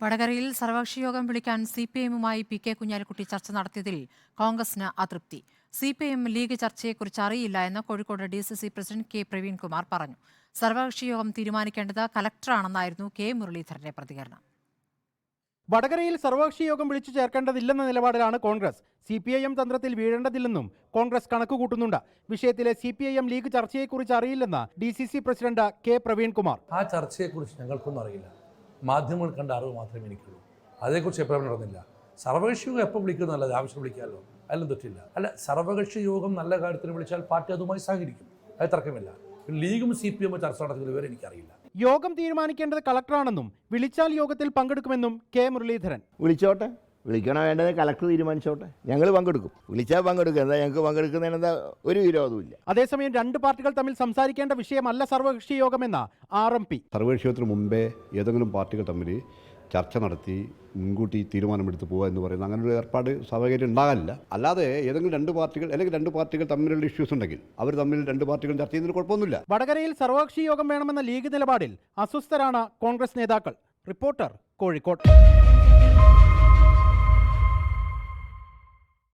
വടകരയിൽ സർവകക്ഷി യോഗം വിളിക്കാൻ സിപിഐഎമ്മുമായി പി കെ കുഞ്ഞാലിക്കുട്ടി ചർച്ച നടത്തിയതിൽ കോൺഗ്രസിന് അതൃപ്തി. സിപിഐഎം ലീഗ് ചർച്ചയെക്കുറിച്ച് അറിയില്ല എന്ന് Kozhikode DCC president K Praveenkumar പറഞ്ഞു. സർവകക്ഷി യോഗം തീരുമാനിക്കേണ്ടത് കലക്ടറാണെന്നായിരുന്നു കെ മുരളീധരന്റെ പ്രതികരണം. വടകരയിൽ സർവകക്ഷി യോഗം വിളിച്ചു ചേർക്കേണ്ടതില്ലെന്ന നിലപാടിലാണ് കോൺഗ്രസ്. സിപിഐഎം തന്ത്രത്തിൽ വീഴേണ്ടതില്ലെന്നും കോൺഗ്രസ് കണക്കുകൂട്ടുന്നുണ്ട്. വിഷയത്തിലെ സിപിഐഎം ലീഗ് ചർച്ചയെക്കുറിച്ച് അറിയില്ലെന്ന് DCC പ്രസിഡന്റ് കെ പ്രവീൺകുമാർ. ആ ചർച്ചയെക്കുറിച്ച് ഞങ്ങൾക്കൊന്നും അറിയില്ല. മാധ്യമങ്ങൾ കണ്ട അറിവ് മാത്രമേ എനിക്കുള്ളൂ. അതേക്കുറിച്ച് എപ്പോഴും നടന്നില്ല. സർവകക്ഷി യോഗം എപ്പോൾ വിളിക്കുന്നതല്ല, ആവശ്യം വിളിക്കാമല്ലോ, അതിലും തെറ്റില്ല. അല്ല, സർവകക്ഷി യോഗം നല്ല കാര്യത്തിന് വിളിച്ചാൽ പാർട്ടി അതുമായി സഹകരിക്കും, അത് തർക്കമില്ല. ലീഗും CPM ചർച്ച നടത്തുന്നത് വരെ എനിക്കറിയില്ല. യോഗം തീരുമാനിക്കേണ്ടത് കളക്ടറാണെന്നും വിളിച്ചാൽ യോഗത്തിൽ പങ്കെടുക്കുമെന്നും കെ മുരളീധരൻ. വിളിച്ചോട്ടെ, വിളിക്കണോ വേണ്ടത് കളക്ടർ തീരുമാനിച്ചോട്ടെ, ഞങ്ങൾ പങ്കെടുക്കും. വിളിച്ചാൽ പങ്കെടുക്കുക, എന്താ ഞങ്ങൾക്ക് പങ്കെടുക്കുന്നതിനെന്താ ഒരു വിരോധമില്ല. അതേസമയം രണ്ട് പാർട്ടികൾ തമ്മിൽ സംസാരിക്കേണ്ട വിഷയമല്ല സർവകക്ഷി യോഗമെന്ന RMP. സർവകക്ഷി യോഗത്തിന് മുമ്പേ ഏതെങ്കിലും പാർട്ടികൾ തമ്മിൽ ചർച്ച നടത്തി മുൻകൂട്ടി തീരുമാനമെടുത്ത് പോകുക എന്ന് പറയുന്നത് അങ്ങനെ ഒരു ഏർപ്പാട് സ്വാഭാവികമായിട്ട് ഉണ്ടാകാനില്ല. അല്ലാതെ ഏതെങ്കിലും രണ്ട് പാർട്ടികൾ അല്ലെങ്കിൽ രണ്ട് പാർട്ടികൾ തമ്മിലുള്ള ഇഷ്യൂസ് ഉണ്ടെങ്കിൽ അവർ തമ്മിൽ രണ്ട് പാർട്ടികളും ചർച്ച ചെയ്യുന്നതിന് കുഴപ്പമൊന്നുമില്ല. വടകരയിൽ സർവകക്ഷി യോഗം വേണമെന്ന ലീഗ് നിലപാടിൽ അസ്വസ്ഥരാണ് കോൺഗ്രസ് നേതാക്കൾ. റിപ്പോർട്ടർ, കോഴിക്കോട്.